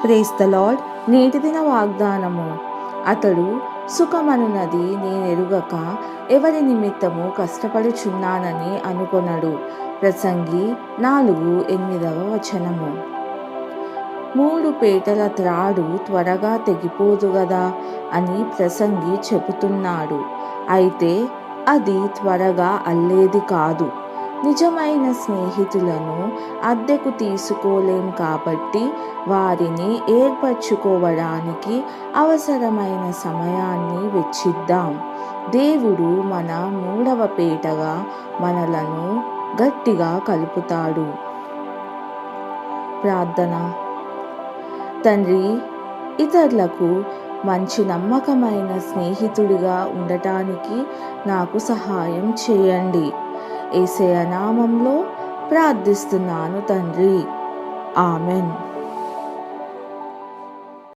Praise the lord. నేటి దిన వాగ్దానము. అతడు సుఖమనున్నది నేనెరుగక ఎవరి నిమిత్తము కష్టపడుచున్నానని అనుకొనడు. ప్రసంగి 4:8. 3 పేటల త్రాడు త్వరగా తెగిపోదు గదా అని ప్రసంగి చెబుతున్నాడు. అయితే అది త్వరగా అల్లేది కాదు. నిజమైన స్నేహితులను అద్దెకు తీసుకోలేం కాబట్టి వారిని ఏర్పరచుకోవడానికి అవసరమైన సమయాన్ని వెచ్చిద్దాం. దేవుడు మన 3వ పేటగా మనలను గట్టిగా కలుపుతాడు. ప్రార్థన. తండ్రి, ఇతరులకు మంచి నమ్మకమైన స్నేహితుడిగా ఉండటానికి నాకు సహాయం చేయండి. యేసయ్య నామంలో ప్రార్థిస్తున్నాను తండ్రి. ఆమెన్.